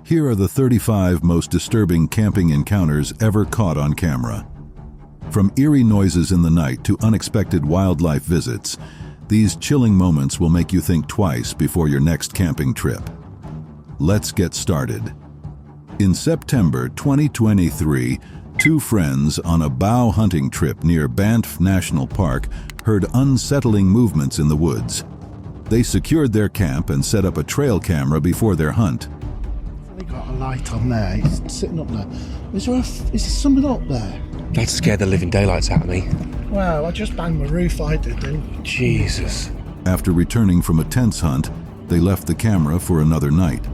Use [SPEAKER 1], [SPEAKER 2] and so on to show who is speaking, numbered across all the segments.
[SPEAKER 1] Here are the 35 most disturbing camping encounters ever caught on camera. From eerie noises in the night to unexpected wildlife visits, these chilling moments will make you think twice before your next camping trip. Let's get started. In September 2023, two friends on a bow hunting trip near Banff National Park heard unsettling movements in the woods. They secured their camp and set up a trail camera before their hunt.
[SPEAKER 2] They got a light on there. He's sitting up there. Is there something up there?
[SPEAKER 3] That scared the living daylights out of me.
[SPEAKER 2] Well, I just banged my roof, I did, didn't you?
[SPEAKER 3] Jesus.
[SPEAKER 1] After returning from a tense hunt, they left the camera for another night.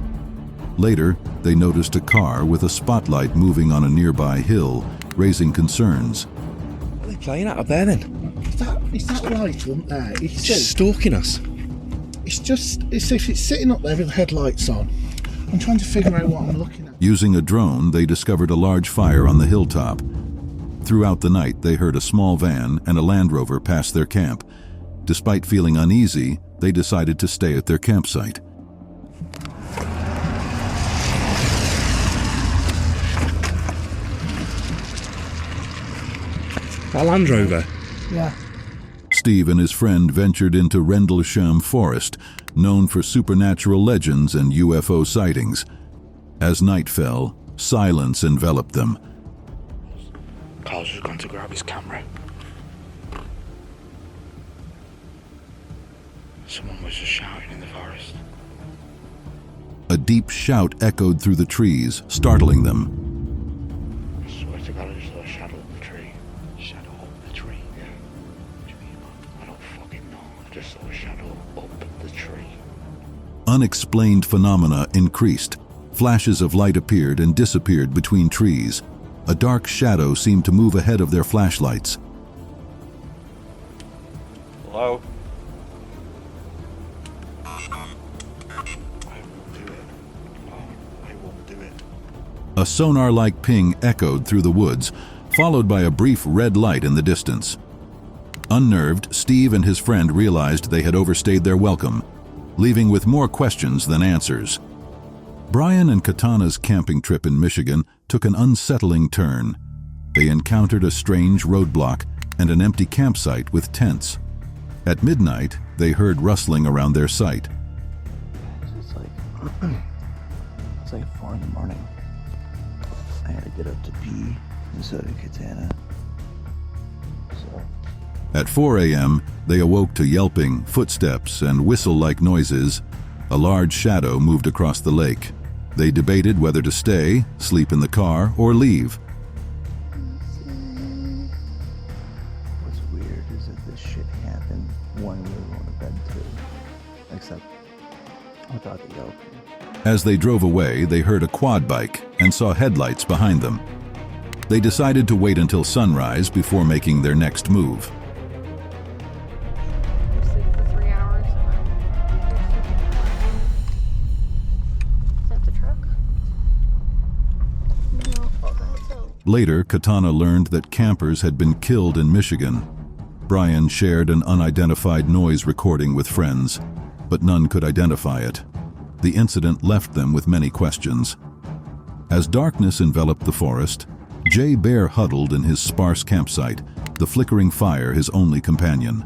[SPEAKER 1] Later, they noticed a car with a spotlight moving on a nearby hill, raising concerns.
[SPEAKER 3] What are they playing at up there then?
[SPEAKER 2] Is that light up there?
[SPEAKER 3] It's just stalking us.
[SPEAKER 2] It's if it's sitting up there with the headlights on. I'm trying to figure out what I'm looking at.
[SPEAKER 1] Using a drone, they discovered a large fire on the hilltop. Throughout the night, they heard a small van and a Land Rover pass their camp. Despite feeling uneasy, they decided to stay at their campsite.
[SPEAKER 3] That Land Rover?
[SPEAKER 2] Yeah.
[SPEAKER 1] Steve and his friend ventured into Rendlesham Forest, known for supernatural legends and UFO sightings. As night fell, silence enveloped them.
[SPEAKER 4] Carl's just gone to grab his camera. Someone was just shouting in the forest.
[SPEAKER 1] A deep shout echoed through the trees, startling them.
[SPEAKER 4] I swear to God, I just saw a shadow up the tree. Shadow up the tree? Yeah. What do you mean, man? I don't fucking know. I just saw a shadow up the tree.
[SPEAKER 1] Unexplained phenomena increased. Flashes of light appeared and disappeared between trees. A dark shadow seemed to move ahead of their flashlights.
[SPEAKER 4] Hello? I won't do it. No, I won't do it.
[SPEAKER 1] A sonar-like ping echoed through the woods, followed by a brief red light in the distance. Unnerved, Steve and his friend realized they had overstayed their welcome, leaving with more questions than answers. Brian and Katana's camping trip in Michigan took an unsettling turn. They encountered a strange roadblock and an empty campsite with tents. At midnight, they heard rustling around their site.
[SPEAKER 5] It's like 4 in the morning. I had to get up to pee, and so did Katana. So
[SPEAKER 1] At 4 a.m., they awoke to yelping, footsteps, and whistle-like noises. A large shadow moved across the lake. They debated whether to stay, sleep in the car, or leave.
[SPEAKER 5] what's weird is that this shit happened when we were going to bed too. Except without the yelping.
[SPEAKER 1] As they drove away, they heard a quad bike and saw headlights behind them. They decided to wait until sunrise before making their next move.
[SPEAKER 6] Sleep for 3 hours. Is that the truck? No, that's out.
[SPEAKER 1] Later, Katana learned that campers had been killed in Michigan. Brian shared an unidentified noise recording with friends, but none could identify it. The incident left them with many questions. As darkness enveloped the forest, Jay Bear huddled in his sparse campsite, the flickering fire his only companion.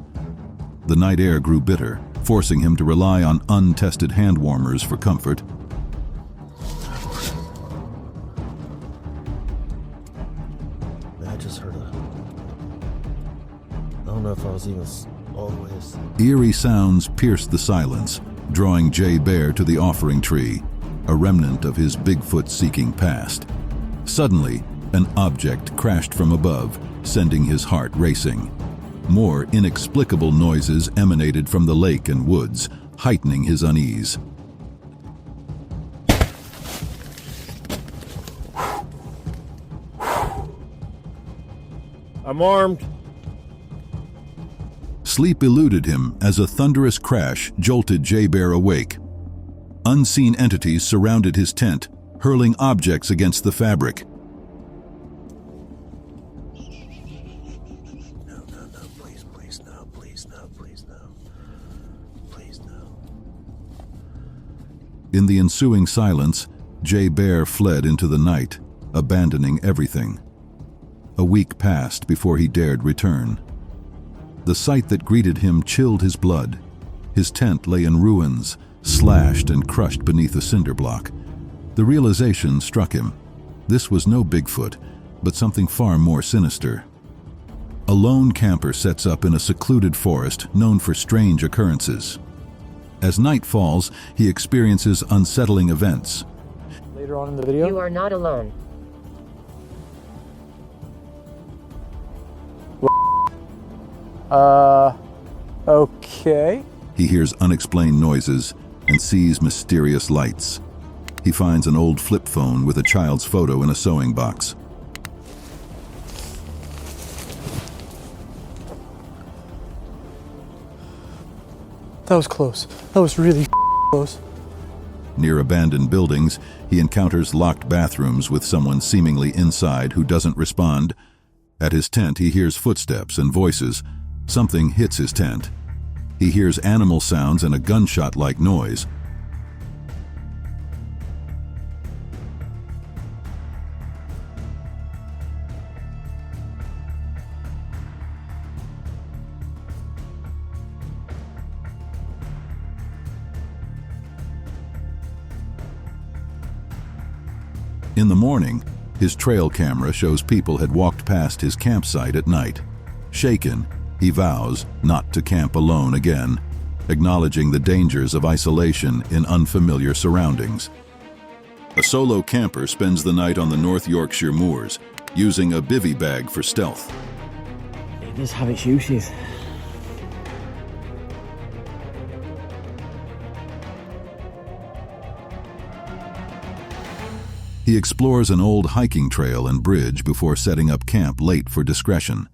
[SPEAKER 1] The night air grew bitter, forcing him to rely on untested hand warmers for comfort.
[SPEAKER 7] I just heard I don't know if I was even all the way asleep.
[SPEAKER 1] Eerie sounds pierced the silence, drawing Jay Bear to the offering tree, a remnant of his Bigfoot-seeking past. Suddenly, an object crashed from above, sending his heart racing. More inexplicable noises emanated from the lake and woods, heightening his unease.
[SPEAKER 7] I'm armed.
[SPEAKER 1] Sleep eluded him as a thunderous crash jolted Jay Bear awake. Unseen entities surrounded his tent, hurling objects against the fabric.
[SPEAKER 7] No, please, no, please, no, please, no. Please, no.
[SPEAKER 1] In the ensuing silence, Jay Bear fled into the night, abandoning everything. A week passed before he dared return. The sight that greeted him chilled his blood. His tent lay in ruins, slashed and crushed beneath a cinder block. The realization struck him. This was no Bigfoot, but something far more sinister. A lone camper sets up in a secluded forest known for strange occurrences. As night falls, he experiences unsettling events.
[SPEAKER 5] Later on in the video,
[SPEAKER 8] You are not alone.
[SPEAKER 5] okay.
[SPEAKER 1] He hears unexplained noises and sees mysterious lights. He finds an old flip phone with a child's photo in a sewing box.
[SPEAKER 5] That was close. That was really close.
[SPEAKER 1] Near abandoned buildings, he encounters locked bathrooms with someone seemingly inside who doesn't respond. At his tent, he hears footsteps and voices. Something hits his tent. He hears animal sounds and a gunshot-like noise. In the morning, his trail camera shows people had walked past his campsite at night. Shaken, he vows not to camp alone again, acknowledging the dangers of isolation in unfamiliar surroundings. A solo camper spends the night on the North Yorkshire moors, using a bivy bag for stealth.
[SPEAKER 9] It does have its uses.
[SPEAKER 1] He explores an old hiking trail and bridge before setting up camp late for discretion.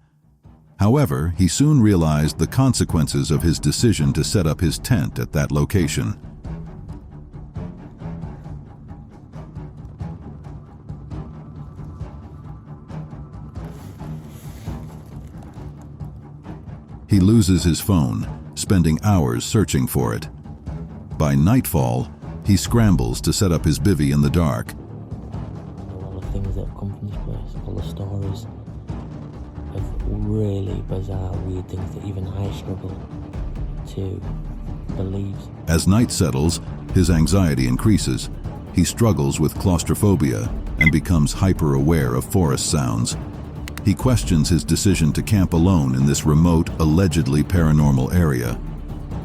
[SPEAKER 1] However, he soon realized the consequences of his decision to set up his tent at that location. He loses his phone, spending hours searching for it. By nightfall, he scrambles to set up his bivy in the dark.
[SPEAKER 9] All the things that have come from this place, all the stories of really bizarre, weird things that even I struggle to believe.
[SPEAKER 1] As night settles, his anxiety increases. He struggles with claustrophobia and becomes hyper-aware of forest sounds. He questions his decision to camp alone in this remote, allegedly paranormal area.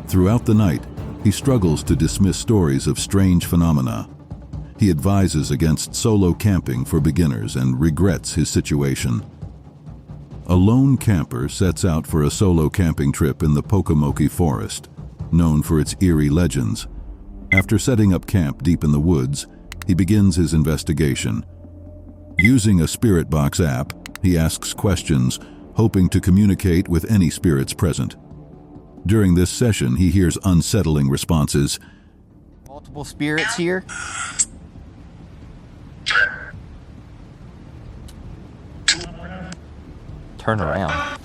[SPEAKER 1] Throughout the night, he struggles to dismiss stories of strange phenomena. He advises against solo camping for beginners and regrets his situation. A lone camper sets out for a solo camping trip in the Pocomoke Forest, known for its eerie legends. After setting up camp deep in the woods, he begins his investigation. Using a Spirit Box app, he asks questions, hoping to communicate with any spirits present. During this session, he hears unsettling responses.
[SPEAKER 10] Multiple spirits here? Turn around.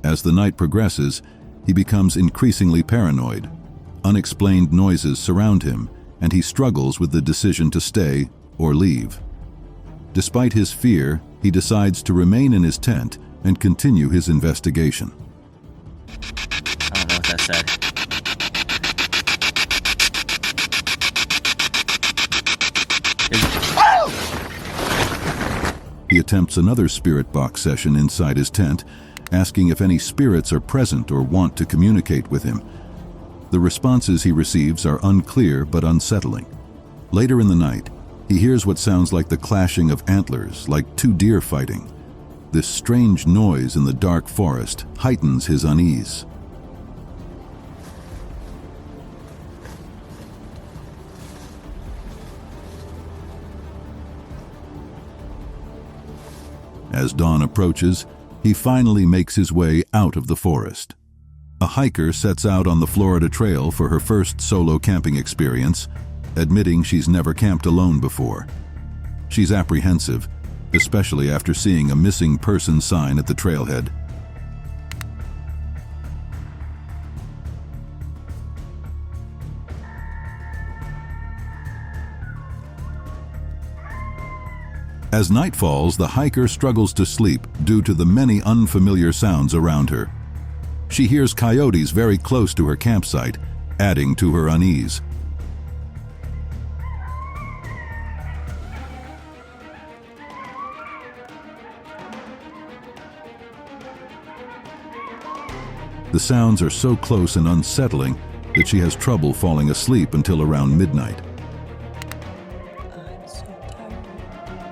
[SPEAKER 1] As the night progresses, he becomes increasingly paranoid. Unexplained noises surround him, and he struggles with the decision to stay or leave. Despite his fear, he decides to remain in his tent and continue his investigation.
[SPEAKER 10] I don't know what that said.
[SPEAKER 1] He attempts another Spirit Box session inside his tent, asking if any spirits are present or want to communicate with him. The responses he receives are unclear but unsettling. Later in the night, he hears what sounds like the clashing of antlers, like two deer fighting. This strange noise in the dark forest heightens his unease. As dawn approaches, he finally makes his way out of the forest. A hiker sets out on the Florida Trail for her first solo camping experience, admitting she's never camped alone before. She's apprehensive, especially after seeing a missing person sign at the trailhead. As night falls, the hiker struggles to sleep due to the many unfamiliar sounds around her. She hears coyotes very close to her campsite, adding to her unease. The sounds are so close and unsettling that she has trouble falling asleep until around midnight.
[SPEAKER 8] I'm so tired,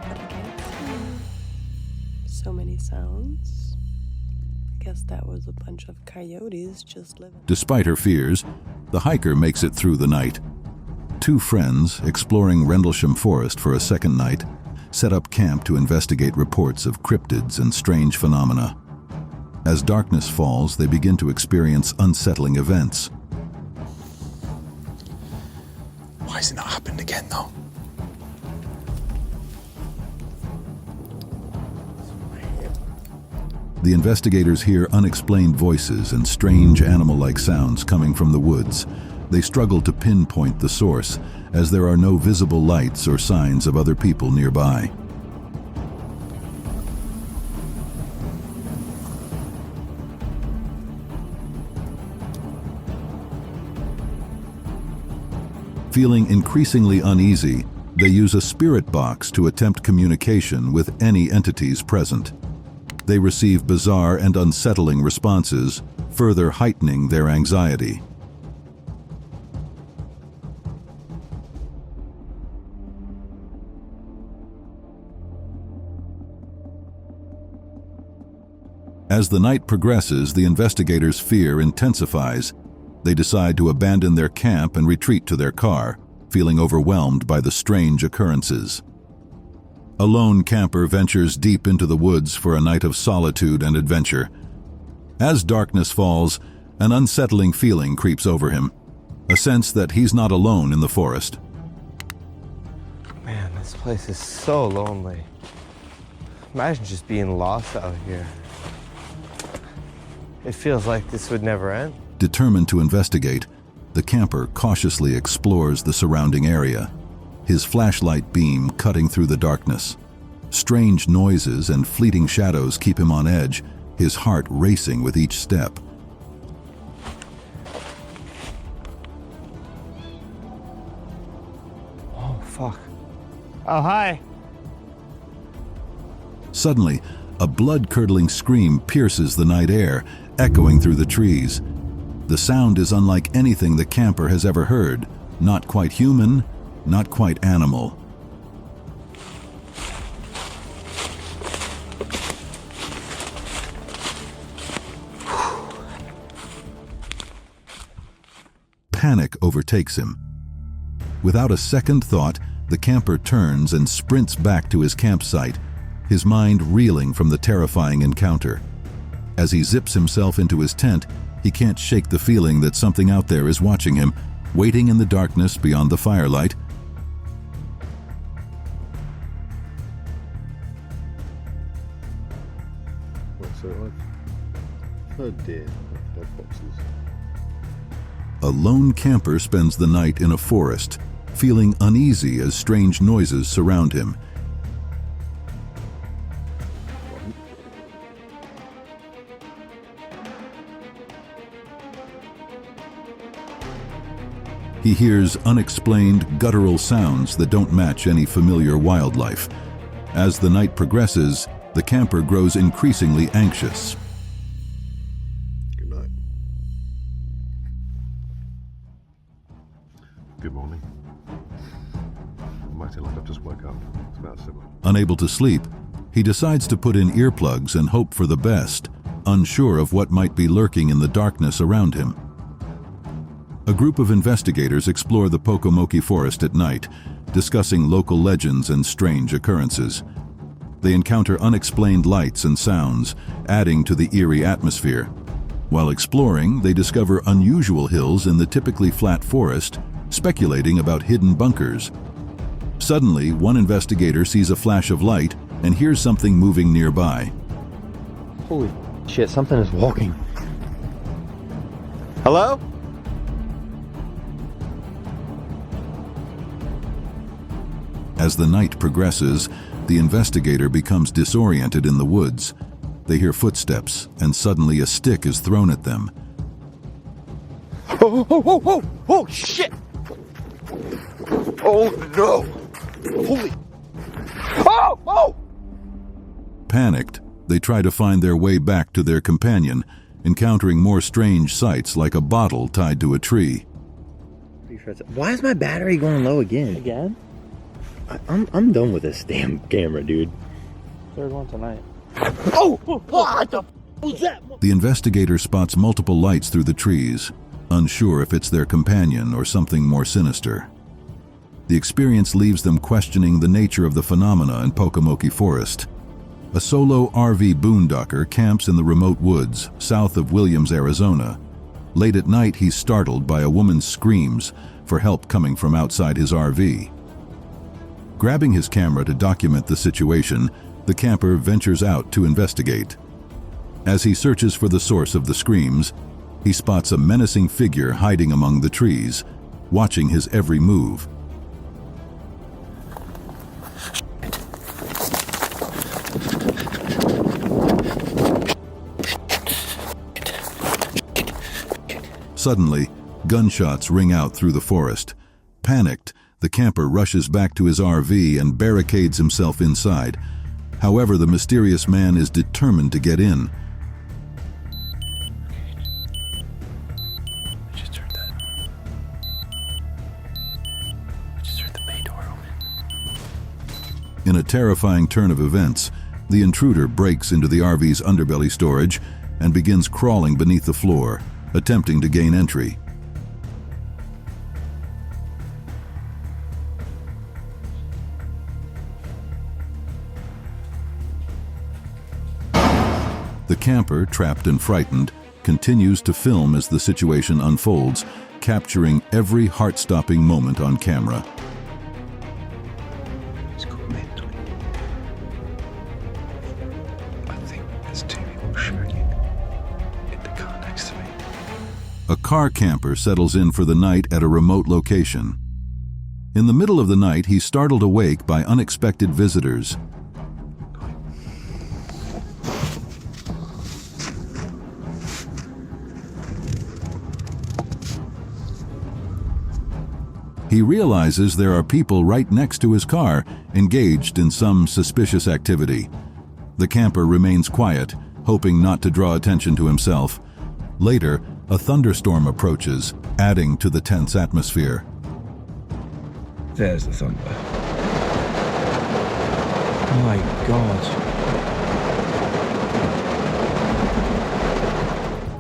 [SPEAKER 8] but I can't sleep. So many sounds. I guess that was a bunch of coyotes just living.
[SPEAKER 1] Despite her fears, the hiker makes it through the night. Two friends, exploring Rendlesham Forest for a second night, set up camp to investigate reports of cryptids and strange phenomena. As darkness falls, they begin to experience unsettling events.
[SPEAKER 7] Why has it not happened again, though?
[SPEAKER 1] The investigators hear unexplained voices and strange animal-like sounds coming from the woods. They struggle to pinpoint the source, as there are no visible lights or signs of other people nearby. Feeling increasingly uneasy, they use a spirit box to attempt communication with any entities present. They receive bizarre and unsettling responses, further heightening their anxiety. As the night progresses, the investigators' fear intensifies. They decide to abandon their camp and retreat to their car, feeling overwhelmed by the strange occurrences. A lone camper ventures deep into the woods for a night of solitude and adventure. As darkness falls, an unsettling feeling creeps over him, a sense that he's not alone in the forest.
[SPEAKER 11] Man, this place is so lonely. Imagine just being lost out here. It feels like this would never end.
[SPEAKER 1] Determined to investigate, the camper cautiously explores the surrounding area, his flashlight beam cutting through the darkness. Strange noises and fleeting shadows keep him on edge, his heart racing with each step.
[SPEAKER 11] Oh, fuck. Oh, hi.
[SPEAKER 1] Suddenly, a blood-curdling scream pierces the night air, echoing through the trees. The sound is unlike anything the camper has ever heard. Not quite human, not quite animal. Panic overtakes him. Without a second thought, the camper turns and sprints back to his campsite, his mind reeling from the terrifying encounter. As he zips himself into his tent, he can't shake the feeling that something out there is watching him, waiting in the darkness beyond the firelight.
[SPEAKER 12] So I've heard deer, dead foxes.
[SPEAKER 1] A lone camper spends the night in a forest, feeling uneasy as strange noises surround him. He hears unexplained, guttural sounds that don't match any familiar wildlife. As the night progresses, the camper grows increasingly anxious.
[SPEAKER 12] Good night. Good morning. I'm acting like I've just woke up. It's about 7.
[SPEAKER 1] Unable to sleep, he decides to put in earplugs and hope for the best, unsure of what might be lurking in the darkness around him. A group of investigators explore the Pocomoke Forest at night, discussing local legends and strange occurrences. They encounter unexplained lights and sounds, adding to the eerie atmosphere. While exploring, they discover unusual hills in the typically flat forest, speculating about hidden bunkers. Suddenly, one investigator sees a flash of light and hears something moving nearby.
[SPEAKER 11] Holy shit, something is walking. Hello?
[SPEAKER 1] As the night progresses, The investigator becomes disoriented in the woods. They hear footsteps, and suddenly a stick is thrown at them.
[SPEAKER 11] Oh, shit! Oh, no! Holy... Oh!
[SPEAKER 1] Panicked, they try to find their way back to their companion, encountering more strange sights like a bottle tied to a tree.
[SPEAKER 5] Why is my battery going low again?
[SPEAKER 9] Again?
[SPEAKER 5] I'm done with this damn camera, dude.
[SPEAKER 9] Third one tonight.
[SPEAKER 5] Oh! What the f was that?
[SPEAKER 1] The investigator spots multiple lights through the trees, unsure if it's their companion or something more sinister. The experience leaves them questioning the nature of the phenomena in Pocomoke Forest. A solo RV boondocker camps in the remote woods south of Williams, Arizona. Late at night, he's startled by a woman's screams for help coming from outside his RV. Grabbing his camera to document the situation, the camper ventures out to investigate. As he searches for the source of the screams, he spots a menacing figure hiding among the trees, watching his every move. Suddenly, gunshots ring out through the forest. Panicked, the camper rushes back to his RV and barricades himself inside. However, the mysterious man is determined to get in.
[SPEAKER 7] I just heard the bay door open.
[SPEAKER 1] In a terrifying turn of events, the intruder breaks into the RV's underbelly storage and begins crawling beneath the floor, attempting to gain entry. The camper, trapped and frightened, continues to film as the situation unfolds, capturing every heart-stopping moment on camera.
[SPEAKER 7] I think there's two people shooting in the car next to me.
[SPEAKER 1] A car camper settles in for the night at a remote location. In the middle of the night, he's startled awake by unexpected visitors. He realizes there are people right next to his car, engaged in some suspicious activity. The camper remains quiet, hoping not to draw attention to himself. Later, a thunderstorm approaches, adding to the tense atmosphere.
[SPEAKER 3] There's the thunder. My God.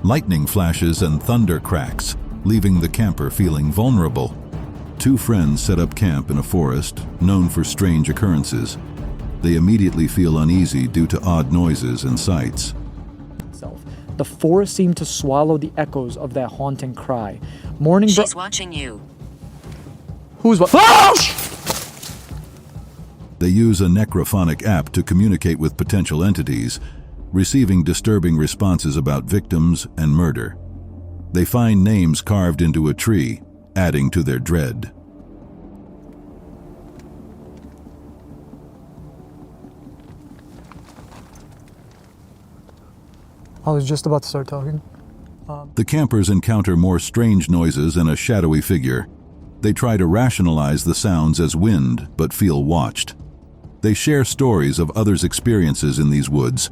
[SPEAKER 1] Lightning flashes and thunder cracks, leaving the camper feeling vulnerable. Two friends set up camp in a forest known for strange occurrences. They immediately feel uneasy due to odd noises and sights.
[SPEAKER 13] The forest seemed to swallow the echoes of that haunting cry.
[SPEAKER 14] She's watching you.
[SPEAKER 13] Who's what?
[SPEAKER 1] They use a necrophonic app to communicate with potential entities, receiving disturbing responses about victims and murder. They find names carved into a tree, adding to their dread.
[SPEAKER 13] I was just about to start talking.
[SPEAKER 1] The campers encounter more strange noises and a shadowy figure. They try to rationalize the sounds as wind, but feel watched. They share stories of others' experiences in these woods.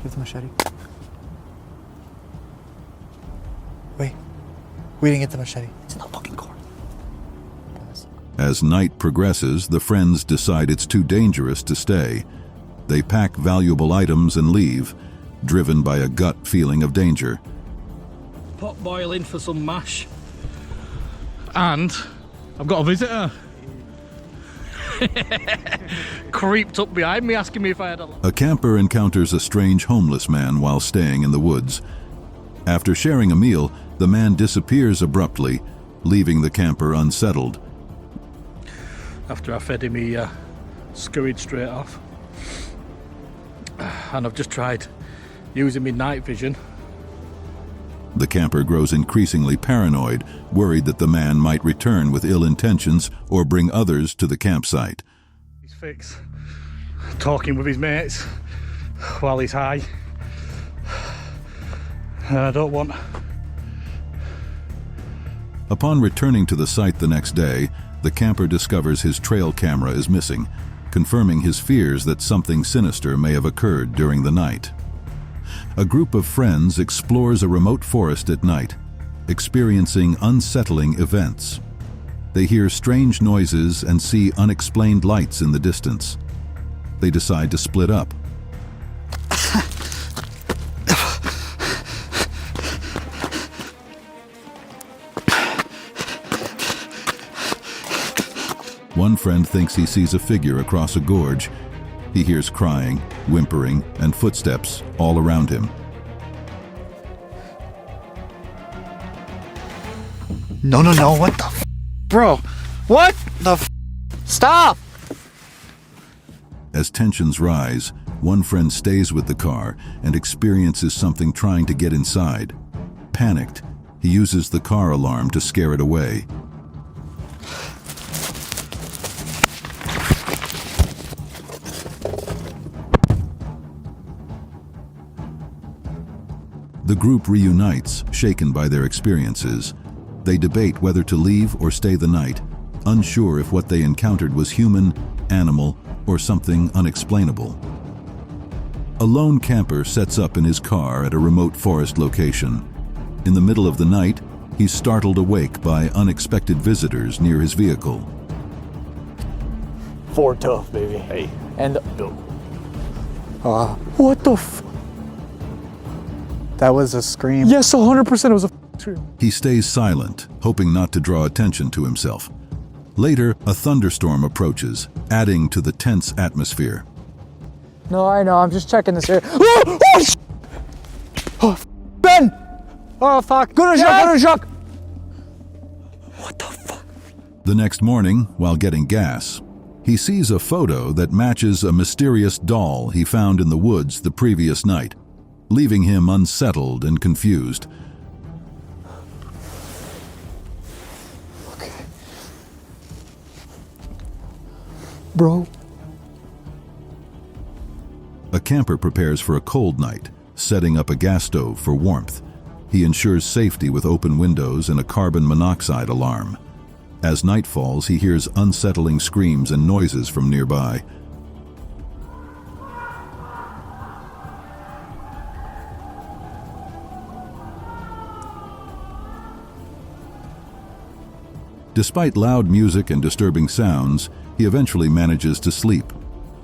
[SPEAKER 13] Give the machete. Wait. We didn't get the machete. It's in the fucking car.
[SPEAKER 1] As night progresses, the friends decide it's too dangerous to stay. They pack valuable items and leave, driven by a gut feeling of danger.
[SPEAKER 15] Pot boiling for some mash. And I've got a visitor. Creeped up behind me asking me if I had a
[SPEAKER 1] camper encounters a strange homeless man while staying in the woods. After sharing a meal, the man disappears abruptly, leaving the camper unsettled.
[SPEAKER 15] After I fed him, he scurried straight off. And I've just tried using my night vision.
[SPEAKER 1] The camper grows increasingly paranoid, worried that the man might return with ill intentions or bring others to the campsite.
[SPEAKER 15] fix. Talking with his mates while he's high. I don't want...
[SPEAKER 1] Upon returning to the site the next day, the camper discovers his trail camera is missing, confirming his fears that something sinister may have occurred during the night. A group of friends explores a remote forest at night, experiencing unsettling events. They hear strange noises and see unexplained lights in the distance. They decide to split up. One friend thinks he sees a figure across a gorge. He hears crying, whimpering, and footsteps all around him.
[SPEAKER 2] No, what the f? Bro, what the f? Stop!
[SPEAKER 1] As tensions rise, one friend stays with the car and experiences something trying to get inside. Panicked, he uses the car alarm to scare it away. The group reunites, shaken by their experiences. They debate whether to leave or stay the night, unsure if what they encountered was human, animal, or something unexplainable. A lone camper sets up in his car at a remote forest location. In the middle of the night, he's startled awake by unexpected visitors near his vehicle.
[SPEAKER 13] Ford tough, baby.
[SPEAKER 3] Hey.
[SPEAKER 13] And what the f?
[SPEAKER 5] That was a scream.
[SPEAKER 13] Yes, 100% it was a scream.
[SPEAKER 1] He stays silent, hoping not to draw attention to himself. Later, a thunderstorm approaches, adding to the tense atmosphere.
[SPEAKER 13] No, I know. I'm just checking this area. Oh, Ben! Oh, fuck. Go to Jacques! What the fuck?
[SPEAKER 1] The next morning, while getting gas, he sees a photo that matches a mysterious doll he found in the woods the previous night, leaving him unsettled and confused.
[SPEAKER 13] Okay. Bro.
[SPEAKER 1] A camper prepares for a cold night, setting up a gas stove for warmth. He ensures safety with open windows and a carbon monoxide alarm. As night falls, he hears unsettling screams and noises from nearby. Despite loud music and disturbing sounds, he eventually manages to sleep.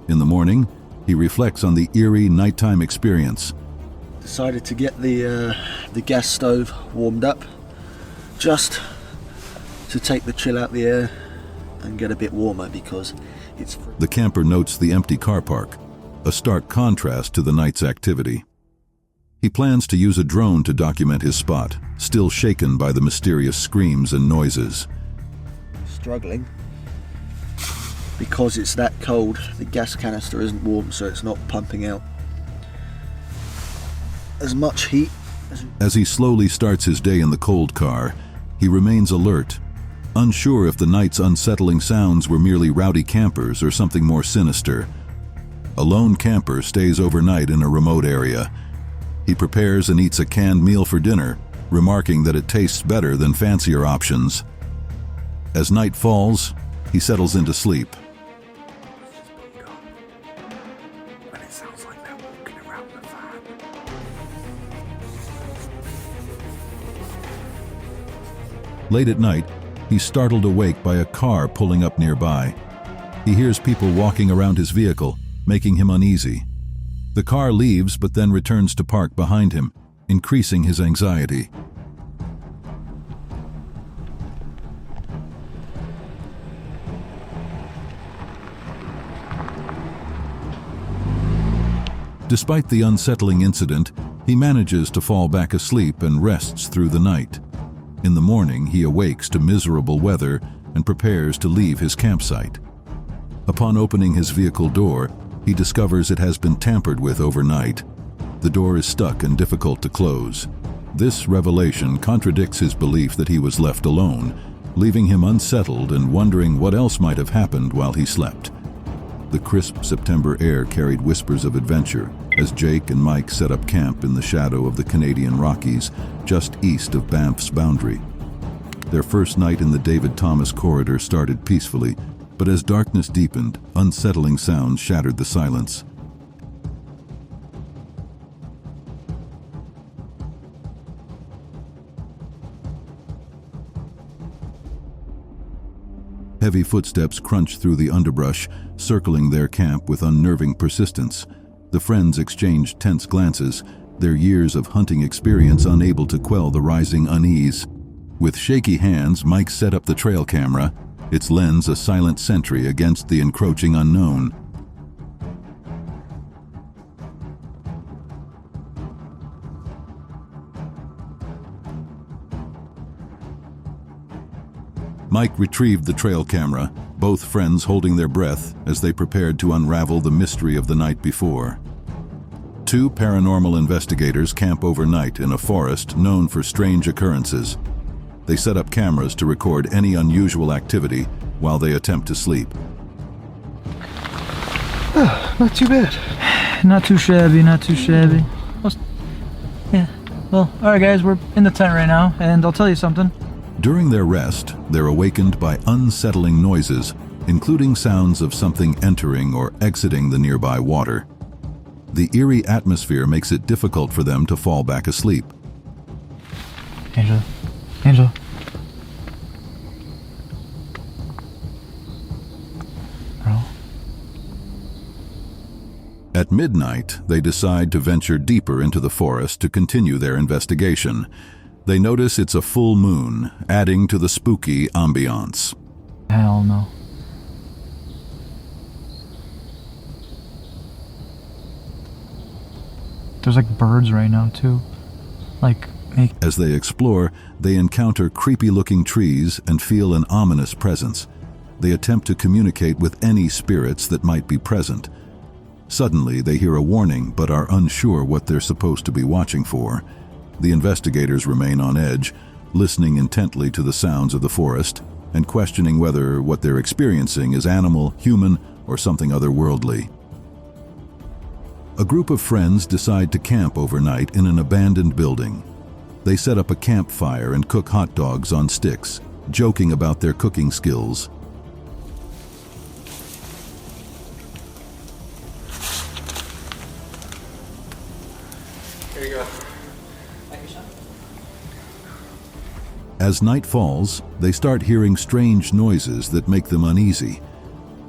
[SPEAKER 1] In the morning, he reflects on the eerie nighttime experience.
[SPEAKER 16] Decided to get the gas stove warmed up, just to take the chill out the air and get a bit warmer because it's...
[SPEAKER 1] The camper notes the empty car park, a stark contrast to the night's activity. He plans to use a drone to document his spot, still shaken by the mysterious screams and noises.
[SPEAKER 16] Struggling because it's that cold. The gas canister isn't warm, so it's not pumping out as much heat.
[SPEAKER 1] As he slowly starts his day in the cold car, he remains alert, unsure if the night's unsettling sounds were merely rowdy campers or something more sinister. A lone camper stays overnight in a remote area. He prepares and eats a canned meal for dinner, remarking that it tastes better than fancier options. As night falls, he settles into sleep. Late at night, he's startled awake by a car pulling up nearby. He hears people walking around his vehicle, making him uneasy. The car leaves but then returns to park behind him, increasing his anxiety. Despite the unsettling incident, he manages to fall back asleep and rests through the night. In the morning, he awakes to miserable weather and prepares to leave his campsite. Upon opening his vehicle door, he discovers it has been tampered with overnight. The door is stuck and difficult to close. This revelation contradicts his belief that he was left alone, leaving him unsettled and wondering what else might have happened while he slept. The crisp September air carried whispers of adventure as Jake and Mike set up camp in the shadow of the Canadian Rockies, just east of Banff's boundary. Their first night in the David Thomas corridor started peacefully, but as darkness deepened, unsettling sounds shattered the silence. Heavy footsteps crunched through the underbrush, circling their camp with unnerving persistence. The friends exchanged tense glances, their years of hunting experience unable to quell the rising unease. With shaky hands, Mike set up the trail camera, its lens a silent sentry against the encroaching unknown. Mike retrieved the trail camera, both friends holding their breath as they prepared to unravel the mystery of the night before. Two paranormal investigators camp overnight in a forest known for strange occurrences. They set up cameras to record any unusual activity while they attempt to sleep.
[SPEAKER 13] Not too bad. Not too shabby, not too shabby. Yeah, well, alright guys, we're in the tent right now, and I'll tell you something.
[SPEAKER 1] During their rest, they're awakened by unsettling noises, including sounds of something entering or exiting the nearby water. The eerie atmosphere makes it difficult for them to fall back asleep.
[SPEAKER 13] Angela. Bro.
[SPEAKER 1] At midnight, they decide to venture deeper into the forest to continue their investigation. They notice it's a full moon, adding to the spooky ambiance.
[SPEAKER 13] Hell no. There's like birds right now too.
[SPEAKER 1] As they explore, they encounter creepy-looking trees and feel an ominous presence. They attempt to communicate with any spirits that might be present. Suddenly, they hear a warning but are unsure what they're supposed to be watching for. The investigators remain on edge, listening intently to the sounds of the forest and questioning whether what they're experiencing is animal, human, or something otherworldly. A group of friends decide to camp overnight in an abandoned building. They set up a campfire and cook hot dogs on sticks, joking about their cooking skills.
[SPEAKER 13] Here you go.
[SPEAKER 1] As night falls, they start hearing strange noises that make them uneasy.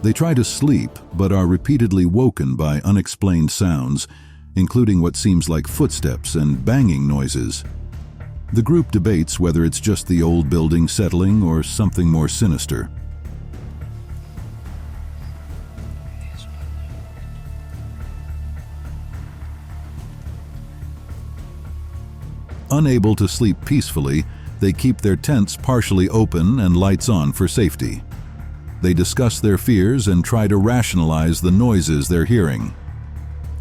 [SPEAKER 1] They try to sleep, but are repeatedly woken by unexplained sounds, including what seems like footsteps and banging noises. The group debates whether it's just the old building settling or something more sinister. Unable to sleep peacefully, they keep their tents partially open and lights on for safety. They discuss their fears and try to rationalize the noises they're hearing.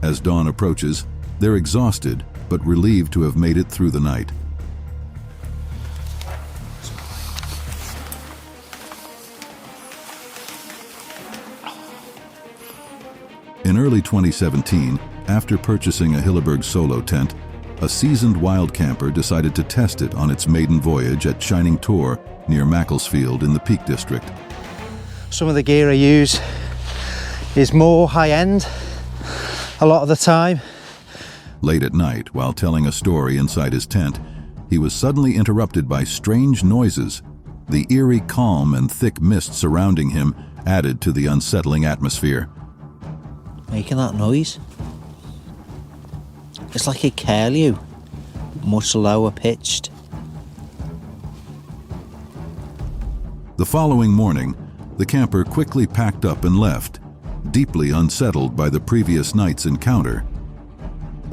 [SPEAKER 1] As dawn approaches, they're exhausted but relieved to have made it through the night. In early 2017, after purchasing a Hilleberg solo tent, a seasoned wild camper decided to test it on its maiden voyage at Shining Tor near Macclesfield in the Peak District.
[SPEAKER 17] Some of the gear I use is more high-end a lot of the time.
[SPEAKER 1] Late at night, while telling a story inside his tent, he was suddenly interrupted by strange noises. The eerie calm and thick mist surrounding him added to the unsettling atmosphere.
[SPEAKER 17] Making that noise. It's like a curlew, much lower pitched.
[SPEAKER 1] The following morning, the camper quickly packed up and left, deeply unsettled by the previous night's encounter.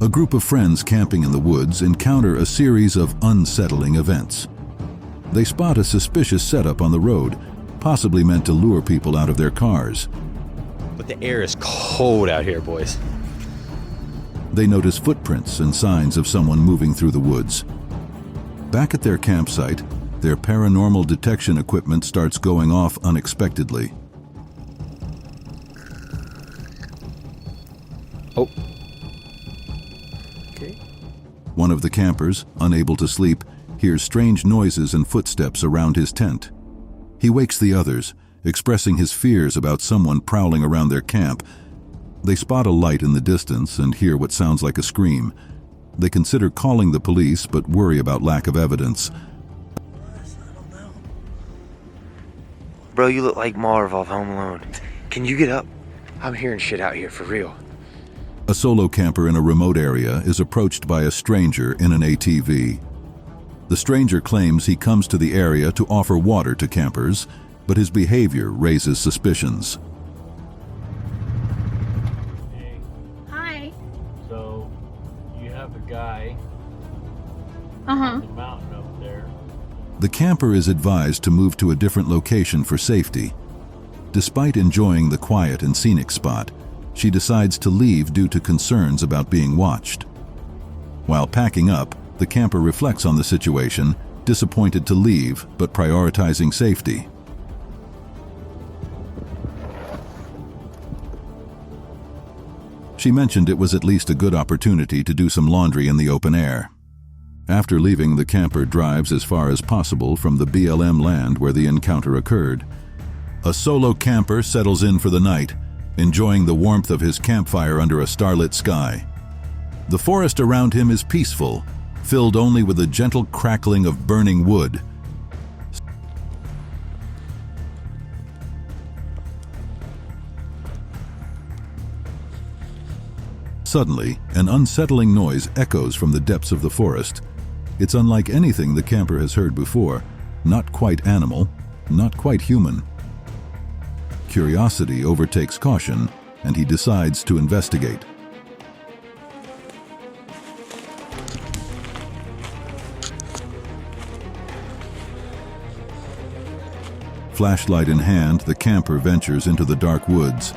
[SPEAKER 1] A group of friends camping in the woods encounter a series of unsettling events. They spot a suspicious setup on the road, possibly meant to lure people out of their cars.
[SPEAKER 18] But the air is cold out here, boys.
[SPEAKER 1] They notice footprints and signs of someone moving through the woods. Back at their campsite, their paranormal detection equipment starts going off unexpectedly.
[SPEAKER 11] Oh. Okay.
[SPEAKER 1] One of the campers, unable to sleep, hears strange noises and footsteps around his tent. He wakes the others, expressing his fears about someone prowling around their camp. They spot a light in the distance and hear what sounds like a scream. They consider calling the police but worry about lack of evidence.
[SPEAKER 7] Bro, you look like Marv off Home Alone. Can you get up? I'm hearing shit out here for real.
[SPEAKER 1] A solo camper in a remote area is approached by a stranger in an ATV. The stranger claims he comes to the area to offer water to campers, but his behavior raises suspicions.
[SPEAKER 6] Hi.
[SPEAKER 15] So, you have a guy
[SPEAKER 6] Uh-huh.
[SPEAKER 15] on the mountain up there.
[SPEAKER 1] The camper is advised to move to a different location for safety. Despite enjoying the quiet and scenic spot, she decides to leave due to concerns about being watched. While packing up, the camper reflects on the situation, disappointed to leave but prioritizing safety. She mentioned it was at least a good opportunity to do some laundry in the open air. After leaving, the camper drives as far as possible from the BLM land where the encounter occurred. A solo camper settles in for the night, enjoying the warmth of his campfire under a starlit sky. The forest around him is peaceful, filled only with the gentle crackling of burning wood. Suddenly, an unsettling noise echoes from the depths of the forest. It's unlike anything the camper has heard before, not quite animal, not quite human. Curiosity overtakes caution, and he decides to investigate. Flashlight in hand, the camper ventures into the dark woods.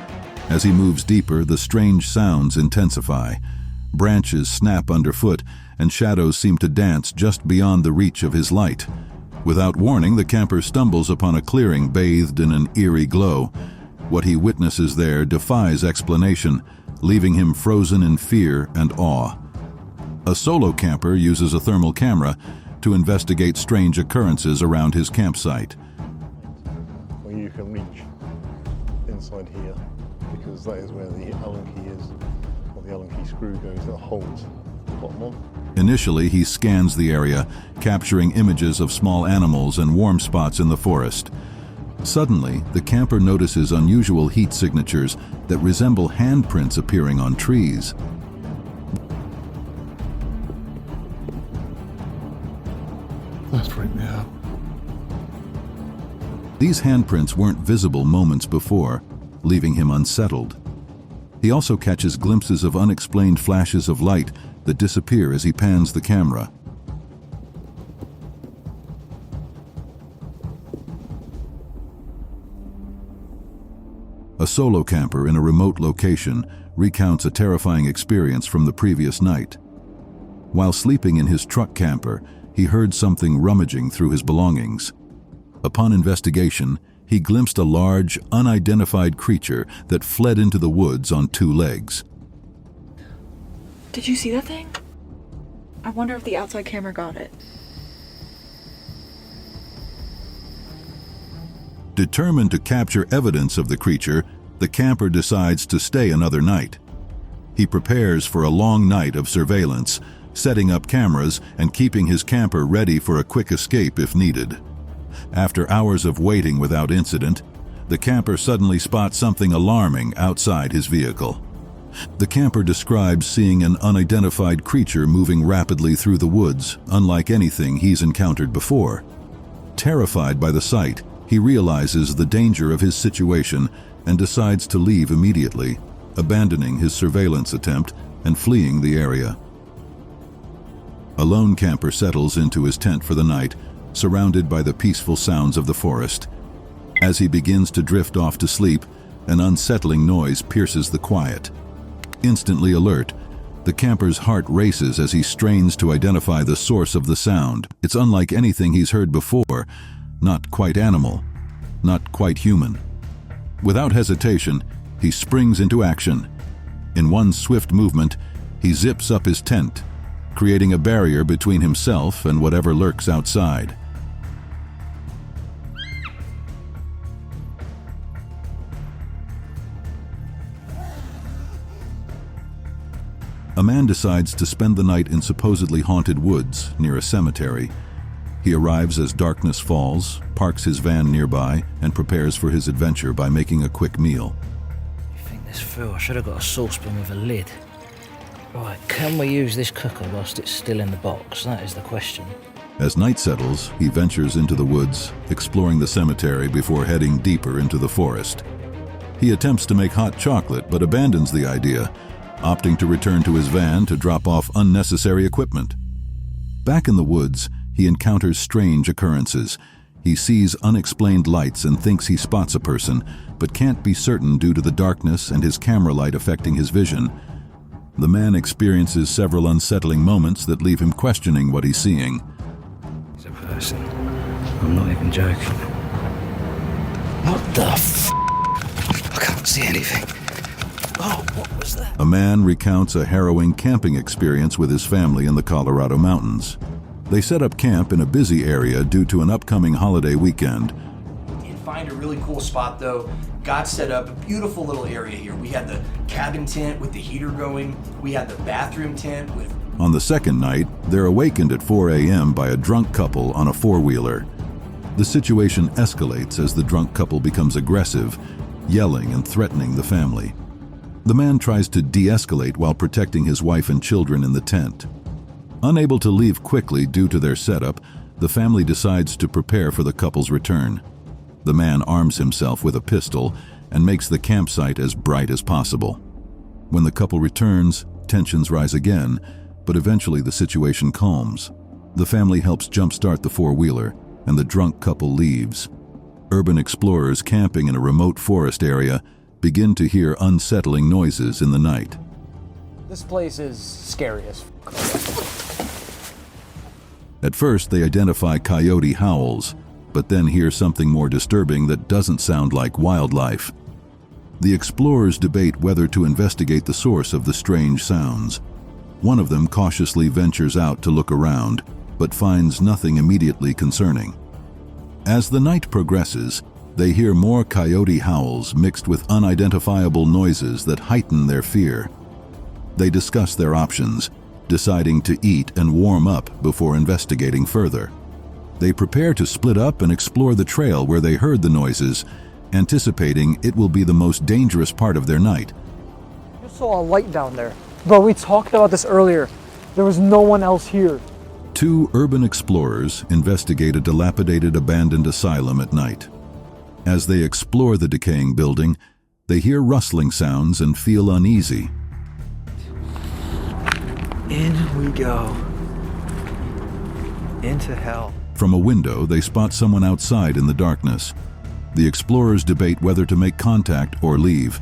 [SPEAKER 1] As he moves deeper, the strange sounds intensify. Branches snap underfoot, and shadows seem to dance just beyond the reach of his light. Without warning, the camper stumbles upon a clearing bathed in an eerie glow. What he witnesses there defies explanation, leaving him frozen in fear and awe. A solo camper uses a thermal camera to investigate strange occurrences around his campsite.
[SPEAKER 12] Well, you can reach inside here because that is where the Allen key is, or the Allen key screw goes that holds the bottom on.
[SPEAKER 1] Initially, he scans the area, capturing images of small animals and warm spots in the forest. Suddenly, the camper notices unusual heat signatures that resemble handprints appearing on trees.
[SPEAKER 12] That's right now.
[SPEAKER 1] These handprints weren't visible moments before, leaving him unsettled. He also catches glimpses of unexplained flashes of light that disappear as he pans the camera. A solo camper in a remote location recounts a terrifying experience from the previous night. While sleeping in his truck camper, he heard something rummaging through his belongings. Upon investigation, he glimpsed a large, unidentified creature that fled into the woods on two legs.
[SPEAKER 6] Did you see that thing? I wonder if the outside camera got it.
[SPEAKER 1] Determined to capture evidence of the creature, the camper decides to stay another night. He prepares for a long night of surveillance, setting up cameras and keeping his camper ready for a quick escape if needed. After hours of waiting without incident, the camper suddenly spots something alarming outside his vehicle. The camper describes seeing an unidentified creature moving rapidly through the woods, unlike anything he's encountered before. Terrified by the sight, he realizes the danger of his situation and decides to leave immediately, abandoning his surveillance attempt and fleeing the area. A lone camper settles into his tent for the night, surrounded by the peaceful sounds of the forest. As he begins to drift off to sleep, an unsettling noise pierces the quiet. Instantly alert, the camper's heart races as he strains to identify the source of the sound. It's unlike anything he's heard before, not quite animal, not quite human. Without hesitation, he springs into action. In one swift movement, he zips up his tent, creating a barrier between himself and whatever lurks outside. A man decides to spend the night in supposedly haunted woods near a cemetery. He arrives as darkness falls, parks his van nearby, and prepares for his adventure by making a quick meal.
[SPEAKER 19] I think this through. I should have got a saucepan with a lid. Right, can we use this cooker whilst it's still in the box? That is the question.
[SPEAKER 1] As night settles, he ventures into the woods, exploring the cemetery before heading deeper into the forest. He attempts to make hot chocolate but abandons the idea, opting to return to his van to drop off unnecessary equipment. Back in the woods, he encounters strange occurrences. He sees unexplained lights and thinks he spots a person, but can't be certain due to the darkness and his camera light affecting his vision. The man experiences several unsettling moments that leave him questioning what he's seeing.
[SPEAKER 19] It's a person. I'm not even joking. What the f***? I can't see anything. Oh, what was that?
[SPEAKER 1] A man recounts a harrowing camping experience with his family in the Colorado mountains. They set up camp in a busy area due to an upcoming holiday weekend.
[SPEAKER 20] Did find a really cool spot though. Got set up, a beautiful little area here. We had the cabin tent with the heater going. We had the bathroom tent with...
[SPEAKER 1] On the second night, they're awakened at 4 a.m. by a drunk couple on a four-wheeler. The situation escalates as the drunk couple becomes aggressive, yelling and threatening the family. The man tries to de-escalate while protecting his wife and children in the tent. Unable to leave quickly due to their setup, the family decides to prepare for the couple's return. The man arms himself with a pistol and makes the campsite as bright as possible. When the couple returns, tensions rise again, but eventually the situation calms. The family helps jumpstart the four-wheeler, and the drunk couple leaves. Urban explorers camping in a remote forest area begin to hear unsettling noises in the night.
[SPEAKER 21] This place is scary as f***.
[SPEAKER 1] At first, they identify coyote howls, but then hear something more disturbing that doesn't sound like wildlife. The explorers debate whether to investigate the source of the strange sounds. One of them cautiously ventures out to look around, but finds nothing immediately concerning. As the night progresses, they hear more coyote howls mixed with unidentifiable noises that heighten their fear. They discuss their options, deciding to eat and warm up before investigating further. They prepare to split up and explore the trail where they heard the noises, anticipating it will be the most dangerous part of their night.
[SPEAKER 21] I saw a light down there. Bro, we talked about this earlier. There was no one else here.
[SPEAKER 1] Two urban explorers investigate a dilapidated abandoned asylum at night. As they explore the decaying building, they hear rustling sounds and feel uneasy.
[SPEAKER 17] In we go. Into hell.
[SPEAKER 1] From a window, they spot someone outside in the darkness. The explorers debate whether to make contact or leave.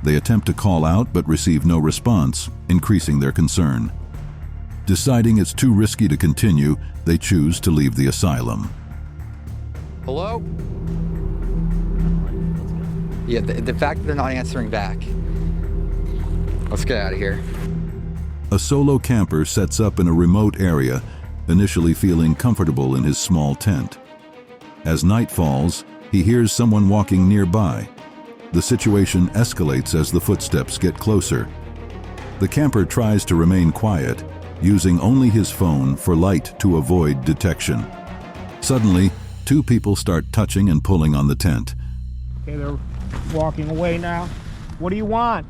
[SPEAKER 1] They attempt to call out but receive no response, increasing their concern. Deciding it's too risky to continue, they choose to leave the asylum.
[SPEAKER 22] Hello? Yeah, the fact that they're not answering back. Let's get out of here.
[SPEAKER 1] A solo camper sets up in a remote area, initially feeling comfortable in his small tent. As night falls, he hears someone walking nearby. The situation escalates as the footsteps get closer. The camper tries to remain quiet, using only his phone for light to avoid detection. Suddenly, two people start touching and pulling on the tent.
[SPEAKER 23] Okay, they're walking away now. What do you want?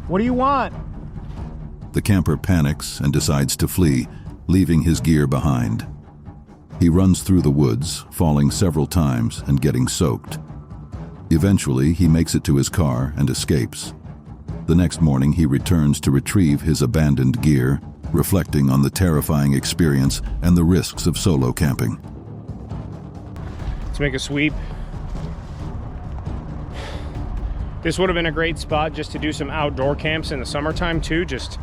[SPEAKER 23] What do you want?
[SPEAKER 1] The camper panics and decides to flee, leaving his gear behind. He runs through the woods, falling several times and getting soaked. Eventually, he makes it to his car and escapes. The next morning, he returns to retrieve his abandoned gear, reflecting on the terrifying experience and the risks of solo camping.
[SPEAKER 23] Let's make a sweep. This would have been a great spot just to do some outdoor camps in the summertime too, just